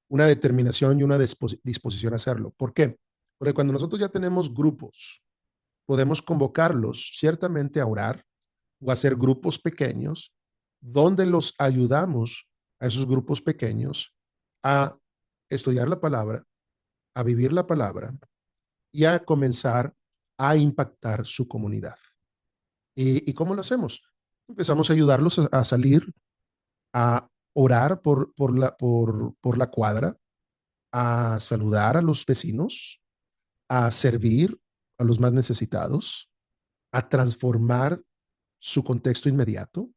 una determinación y una disposición a hacerlo. ¿Por qué? Porque cuando nosotros ya tenemos grupos, podemos convocarlos ciertamente a orar o a hacer grupos pequeños donde los ayudamos a esos grupos pequeños a estudiar la palabra, a vivir la palabra y a comenzar a impactar su comunidad. ¿Y cómo lo hacemos? Empezamos a ayudarlos a salir a orar por la cuadra, a saludar a los vecinos, a servir a los más necesitados, a transformar su contexto inmediato,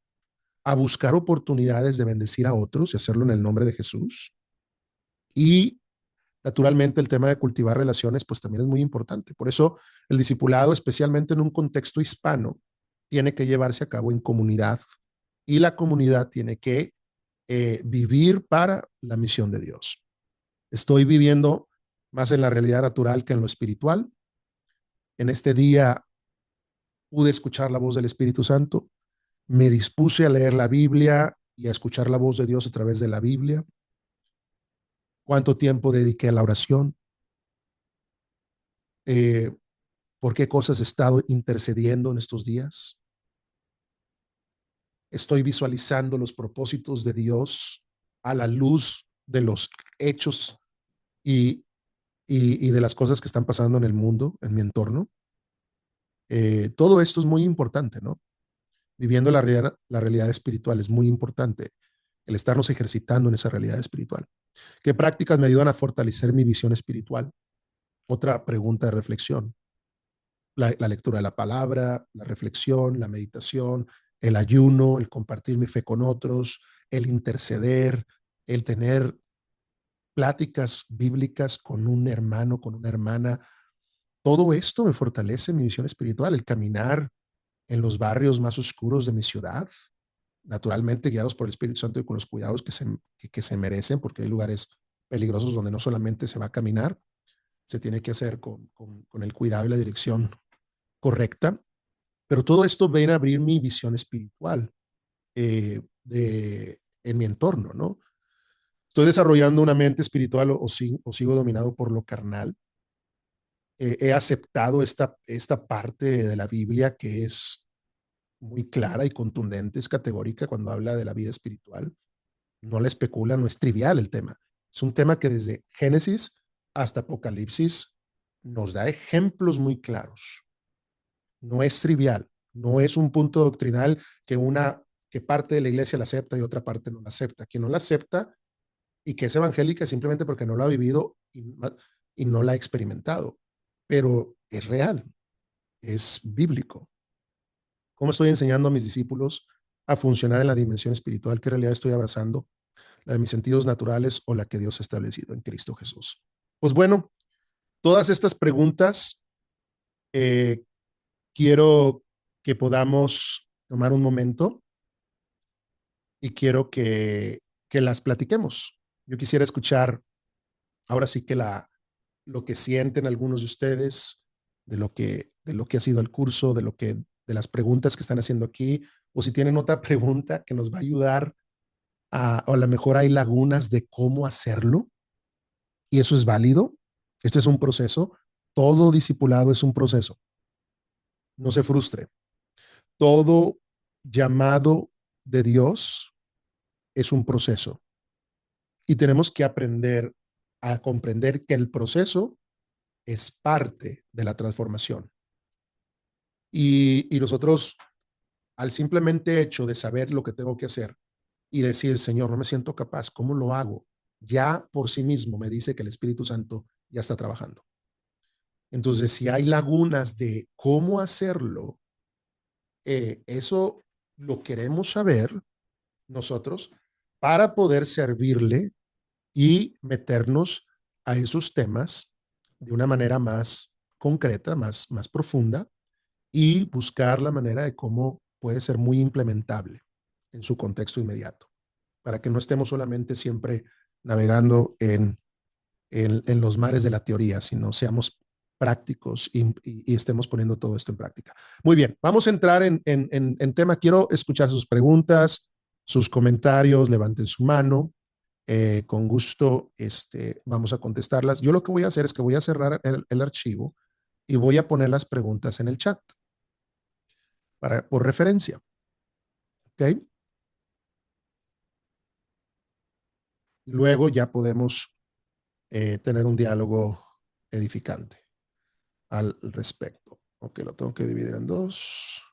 a buscar oportunidades de bendecir a otros y hacerlo en el nombre de Jesús y Naturalmente, el tema de cultivar relaciones, pues también es muy importante. Por eso, el discipulado, especialmente en un contexto hispano, tiene que llevarse a cabo en comunidad y la comunidad tiene que vivir para la misión de Dios. Estoy viviendo más en la realidad natural que en lo espiritual. En este día pude escuchar la voz del Espíritu Santo, me dispuse a leer la Biblia y a escuchar la voz de Dios a través de la Biblia. ¿Cuánto tiempo dediqué a la oración? Eh, ¿Por qué cosas he estado intercediendo en estos días? Estoy visualizando los propósitos de Dios a la luz de los hechos y, y de las cosas que están pasando en el mundo, en mi entorno. Todo esto es muy importante, ¿no? Viviendo la realidad espiritual es muy importante, el estarnos ejercitando en esa realidad espiritual. ¿Qué prácticas me ayudan a fortalecer mi visión espiritual? Otra pregunta de reflexión. La lectura de la palabra, la reflexión, la meditación, el ayuno, el compartir mi fe con otros, el interceder, el tener pláticas bíblicas con un hermano, con una hermana. Todo esto me fortalece mi visión espiritual, el caminar en los barrios más oscuros de mi ciudad, naturalmente guiados por el Espíritu Santo y con los cuidados que se merecen, porque hay lugares peligrosos donde no solamente se va a caminar, se tiene que hacer con el cuidado y la dirección correcta, pero todo esto viene a abrir mi visión espiritual en mi entorno, ¿no? Estoy desarrollando una mente espiritual o sigo dominado por lo carnal. He aceptado esta parte de la Biblia que es muy clara y contundente, es categórica cuando habla de la vida espiritual. No la especula, no es trivial el tema. Es un tema que desde Génesis hasta Apocalipsis nos da ejemplos muy claros. No es trivial, no es un punto doctrinal que parte de la iglesia la acepta y otra parte no la acepta. Quien no la acepta y que es evangélica simplemente porque no la ha vivido y no la ha experimentado, pero es real, es bíblico. ¿Cómo estoy enseñando a mis discípulos a funcionar en la dimensión espiritual? ¿Qué realidad estoy abrazando? ¿La de mis sentidos naturales o la que Dios ha establecido en Cristo Jesús? Pues bueno, todas estas preguntas eh, quiero que podamos tomar un momento y quiero que las platiquemos. Yo quisiera escuchar ahora sí que lo que sienten algunos de ustedes, de lo que ha sido el curso, de las preguntas que están haciendo aquí, o si tienen otra pregunta que nos va a ayudar o a lo mejor hay lagunas de cómo hacerlo, y eso es válido. Este es un proceso. Todo discipulado es un proceso. No se frustre. Todo llamado de Dios es un proceso. Y tenemos que aprender a comprender que el proceso es parte de la transformación. Y nosotros, al simplemente hecho de saber lo que tengo que hacer y decir, Señor, no me siento capaz, ¿cómo lo hago? Ya por sí mismo me dice que el Espíritu Santo ya está trabajando. Entonces, si hay lagunas de cómo hacerlo, eso lo queremos saber nosotros para poder servirle y meternos a esos temas de una manera más concreta, más profunda y buscar la manera de cómo puede ser muy implementable en su contexto inmediato, para que no estemos solamente siempre navegando en los mares de la teoría, sino seamos prácticos y estemos poniendo todo esto en práctica. Muy bien, vamos a entrar en tema. Quiero escuchar sus preguntas, sus comentarios, levanten su mano. Con gusto vamos a contestarlas. Yo lo que voy a hacer es que voy a cerrar el archivo y voy a poner las preguntas en el chat por referencia. ¿Ok? Luego ya podemos tener un diálogo edificante al respecto. Ok, lo tengo que dividir en dos.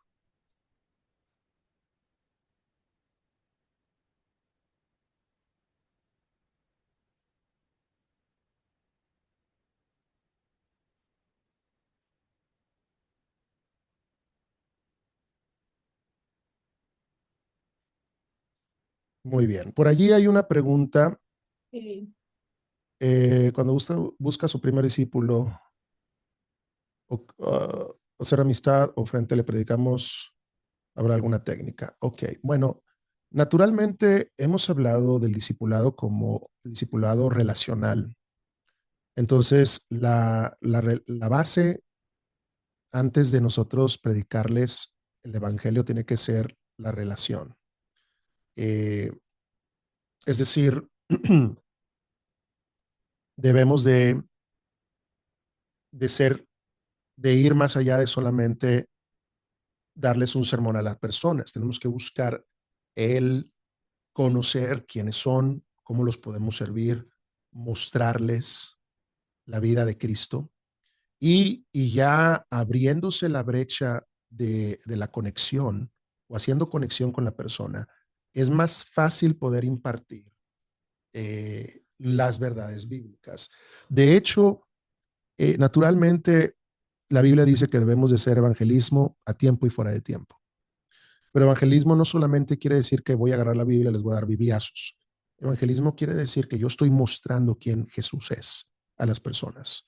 Muy bien. Por allí hay una pregunta. Sí. Cuando busca su primer discípulo o hacer amistad o frente le predicamos, ¿habrá alguna técnica? Ok, bueno, naturalmente hemos hablado del discipulado como el discipulado relacional. Entonces, la base antes de nosotros predicarles el evangelio tiene que ser la relación. Eh, es decir, debemos de ser, de ir más allá de solamente darles un sermón a las personas. Tenemos que buscar el conocer quiénes son, cómo los podemos servir, mostrarles la vida de Cristo y ya abriéndose la brecha de la conexión o haciendo conexión con la persona, es más fácil poder impartir las verdades bíblicas. De hecho, naturalmente, la Biblia dice que debemos de hacer evangelismo a tiempo y fuera de tiempo. Pero evangelismo no solamente quiere decir que voy a agarrar la Biblia y les voy a dar bibliazos. Evangelismo quiere decir que yo estoy mostrando quién Jesús es a las personas.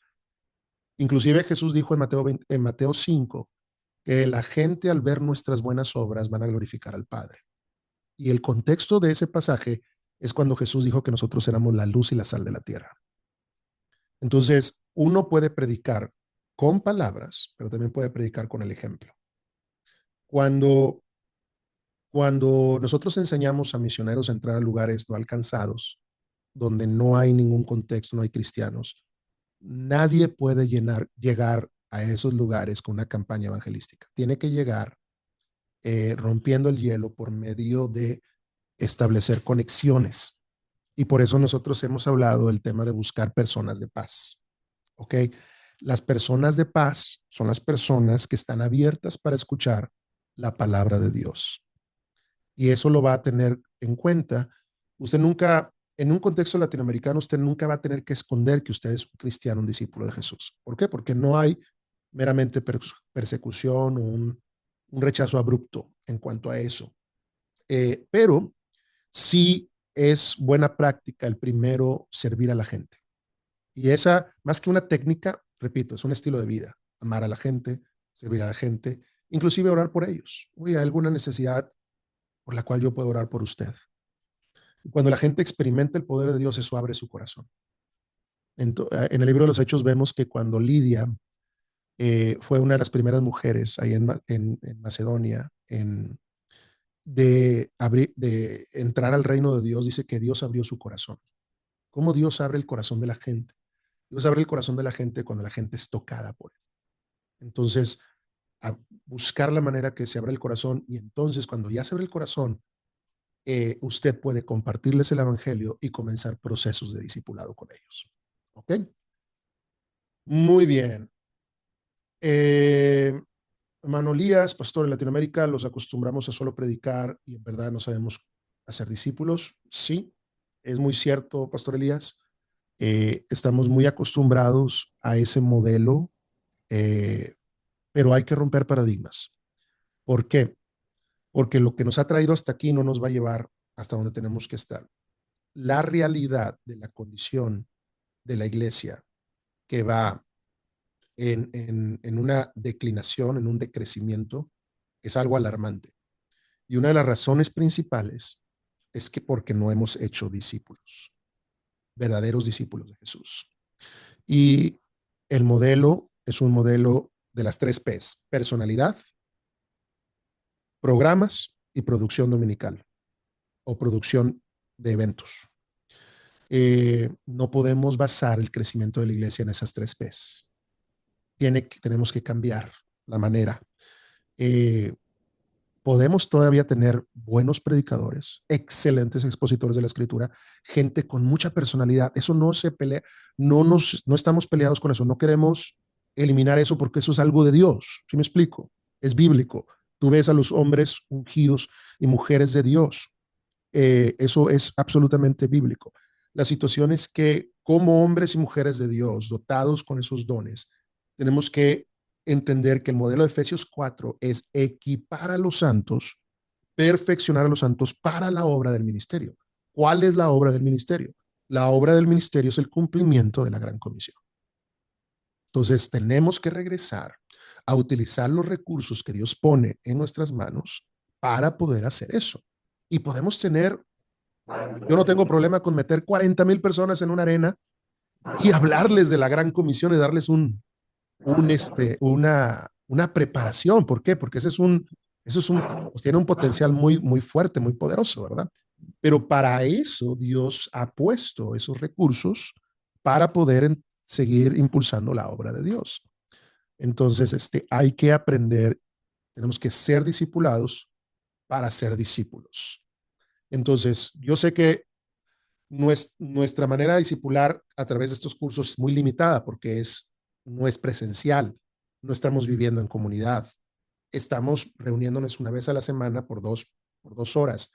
Inclusive Jesús dijo en Mateo 5 que la gente al ver nuestras buenas obras van a glorificar al Padre. Y el contexto de ese pasaje es cuando Jesús dijo que nosotros éramos la luz y la sal de la tierra. Entonces, uno puede predicar con palabras, pero también puede predicar con el ejemplo. Cuando, cuando nosotros enseñamos a misioneros a entrar a lugares no alcanzados, donde no hay ningún contexto, no hay cristianos, nadie puede llegar a esos lugares con una campaña evangelística. Tiene que llegar rompiendo el hielo por medio de establecer conexiones. Y por eso nosotros hemos hablado del tema de buscar personas de paz. ¿Ok? Las personas de paz son las personas que están abiertas para escuchar la palabra de Dios. Y eso lo va a tener en cuenta. Usted nunca, en un contexto latinoamericano, usted nunca va a tener que esconder que usted es un cristiano, un discípulo de Jesús. ¿Por qué? Porque no hay meramente persecución o un rechazo abrupto en cuanto a eso. Pero sí es buena práctica el primero servir a la gente. Y esa, más que una técnica, repito, es un estilo de vida. Amar a la gente, servir a la gente, inclusive orar por ellos. Uy, hay alguna necesidad por la cual yo puedo orar por usted. Cuando la gente experimenta el poder de Dios, eso abre su corazón. En el libro de los Hechos vemos que cuando Lidia fue una de las primeras mujeres ahí en Macedonia, de entrar al reino de Dios, dice que Dios abrió su corazón. ¿Cómo Dios abre el corazón de la gente? Dios abre el corazón de la gente cuando la gente es tocada por él. Entonces, a buscar la manera que se abra el corazón y entonces cuando ya se abre el corazón, usted puede compartirles el evangelio y comenzar procesos de discipulado con ellos. ¿Ok? Muy bien. Eh, Hermano Elías, pastor en Latinoamérica, los acostumbramos a solo predicar y en verdad no sabemos hacer discípulos. Sí, es muy cierto, pastor Elías. Estamos muy acostumbrados a ese modelo, eh, pero hay que romper paradigmas. ¿Por qué? Porque lo que nos ha traído hasta aquí no nos va a llevar hasta donde tenemos que estar. La realidad de la condición de la iglesia que va en una declinación, en un decrecimiento, es algo alarmante. Y una de las razones principales es que porque no hemos hecho discípulos, verdaderos discípulos de Jesús. Y el modelo es un modelo de las tres P's: personalidad, programas y producción dominical o producción de eventos. No podemos basar el crecimiento de la iglesia en esas tres P's. Tenemos que cambiar la manera. Eh, Podemos todavía tener buenos predicadores, excelentes expositores de la escritura, gente con mucha personalidad. Eso no se pelea, no estamos peleados con eso. No queremos eliminar eso porque eso es algo de Dios. ¿Sí me explico? Es bíblico. Tú ves a los hombres ungidos y mujeres de Dios. Eso es absolutamente bíblico. La situación es que como hombres y mujeres de Dios, dotados con esos dones, tenemos que entender que el modelo de Efesios 4 es equipar a los santos, perfeccionar a los santos para la obra del ministerio. ¿Cuál es la obra del ministerio? La obra del ministerio es el cumplimiento de la gran comisión. Entonces tenemos que regresar a utilizar los recursos que Dios pone en nuestras manos para poder hacer eso. Y podemos tener, yo no tengo problema con meter 40,000 personas en una arena y hablarles de la gran comisión y darles una preparación. ¿Por qué? Porque pues tiene un potencial muy, muy fuerte, muy poderoso, ¿verdad? Pero para eso Dios ha puesto esos recursos para poder seguir impulsando la obra de Dios. Entonces, hay que aprender, tenemos que ser discipulados para ser discípulos. Entonces, yo sé que nuestra manera de discipular a través de estos cursos es muy limitada porque no es presencial, no estamos viviendo en comunidad, estamos reuniéndonos una vez a la semana por 2 horas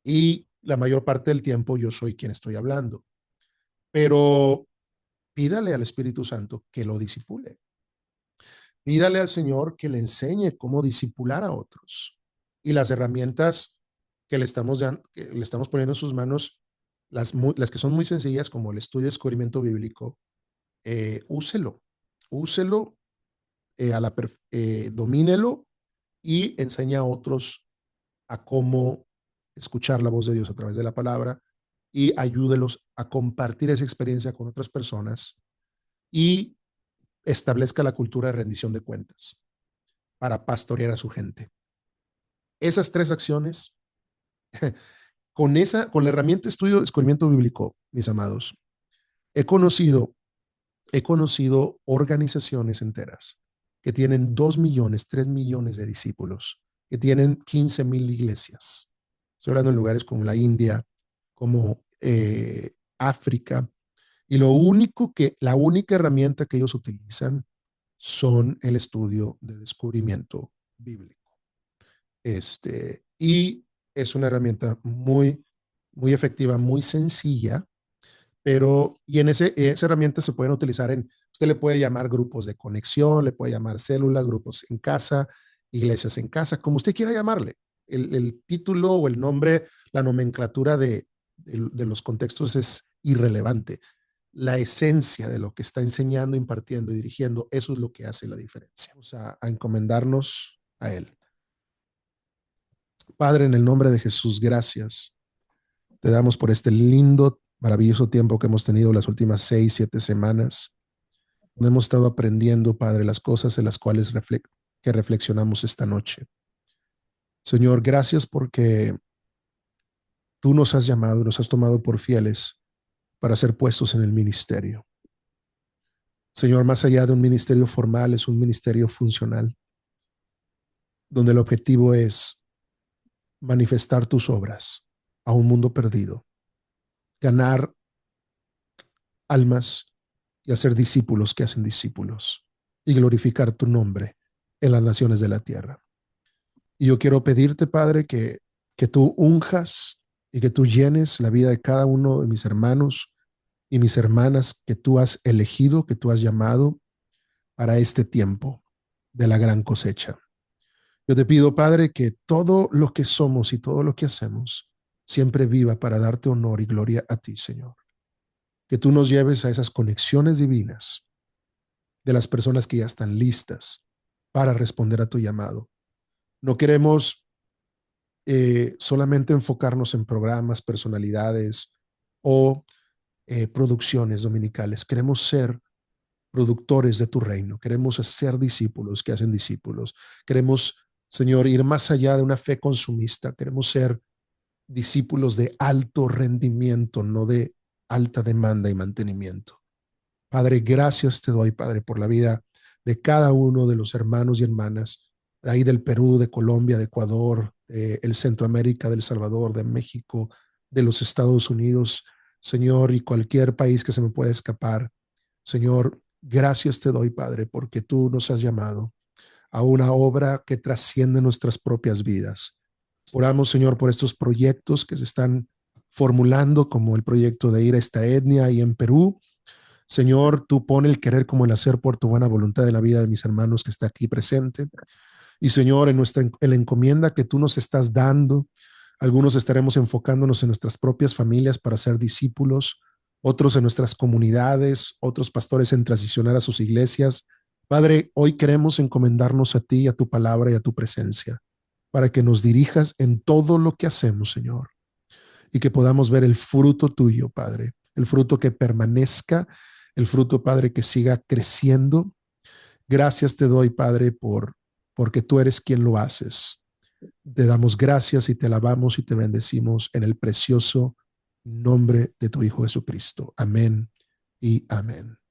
y la mayor parte del tiempo yo soy quien estoy hablando. Pero pídale al Espíritu Santo que lo disipule. Pídale al Señor que le enseñe cómo disipular a otros. Y las herramientas que que le estamos poniendo en sus manos, las que son muy sencillas, como el estudio de descubrimiento bíblico, úselo, úselo, domínelo y enseña a otros a cómo escuchar la voz de Dios a través de la palabra y ayúdelos a compartir esa experiencia con otras personas y establezca la cultura de rendición de cuentas para pastorear a su gente. Esas 3 acciones, con la herramienta de estudio de descubrimiento bíblico, mis amados, he conocido, he conocido organizaciones enteras que tienen 2 millones, 3 millones de discípulos, que tienen 15,000 iglesias. Estoy hablando de lugares como la India, como África, y la única herramienta que ellos utilizan son el estudio de descubrimiento bíblico. Y es una herramienta muy, muy efectiva, muy sencilla, y en esa herramienta se pueden utilizar usted le puede llamar grupos de conexión, le puede llamar células, grupos en casa, iglesias en casa, como usted quiera llamarle. El título o el nombre, la nomenclatura de los contextos es irrelevante. La esencia de lo que está enseñando, impartiendo y dirigiendo, eso es lo que hace la diferencia. Vamos a encomendarnos a Él. Padre, en el nombre de Jesús, gracias. Te damos por este lindo, maravilloso tiempo que hemos tenido las últimas 6, 7 semanas. Hemos estado aprendiendo, Padre, las cosas en las cuales que reflexionamos esta noche. Señor, gracias porque tú nos has llamado, nos has tomado por fieles para ser puestos en el ministerio. Señor, más allá de un ministerio formal, es un ministerio funcional, donde el objetivo es manifestar tus obras a un mundo perdido, ganar almas y hacer discípulos que hacen discípulos y glorificar tu nombre en las naciones de la tierra. Y yo quiero pedirte, Padre, que tú unjas y que tú llenes la vida de cada uno de mis hermanos y mis hermanas que tú has elegido, que tú has llamado para este tiempo de la gran cosecha. Yo te pido, Padre, que todo lo que somos y todo lo que hacemos siempre viva para darte honor y gloria a ti, Señor. Que tú nos lleves a esas conexiones divinas de las personas que ya están listas para responder a tu llamado. No queremos solamente enfocarnos en programas, personalidades o producciones dominicales. Queremos ser productores de tu reino. Queremos ser discípulos que hacen discípulos. Queremos, Señor, ir más allá de una fe consumista. Queremos ser discípulos de alto rendimiento, no de alta demanda y mantenimiento. Padre, gracias te doy, Padre, por la vida de cada uno de los hermanos y hermanas de ahí del Perú, de Colombia, de Ecuador, de el Centroamérica, del Salvador, de México, de los Estados Unidos, Señor, y cualquier país que se me pueda escapar. Señor, gracias te doy, Padre, porque tú nos has llamado a una obra que trasciende nuestras propias vidas. Oramos, Señor, por estos proyectos que se están formulando, como el proyecto de ir a esta etnia y en Perú. Señor, tú pone el querer como el hacer por tu buena voluntad en la vida de mis hermanos que está aquí presente. Y Señor, en la encomienda que tú nos estás dando, algunos estaremos enfocándonos en nuestras propias familias para ser discípulos, otros en nuestras comunidades, otros pastores en transicionar a sus iglesias. Padre, hoy queremos encomendarnos a ti, a tu palabra y a tu presencia, para que nos dirijas en todo lo que hacemos, Señor, y que podamos ver el fruto tuyo, Padre, el fruto que permanezca, el fruto, Padre, que siga creciendo. Gracias te doy, Padre, porque tú eres quien lo haces. Te damos gracias y te alabamos y te bendecimos en el precioso nombre de tu Hijo Jesucristo. Amén y amén.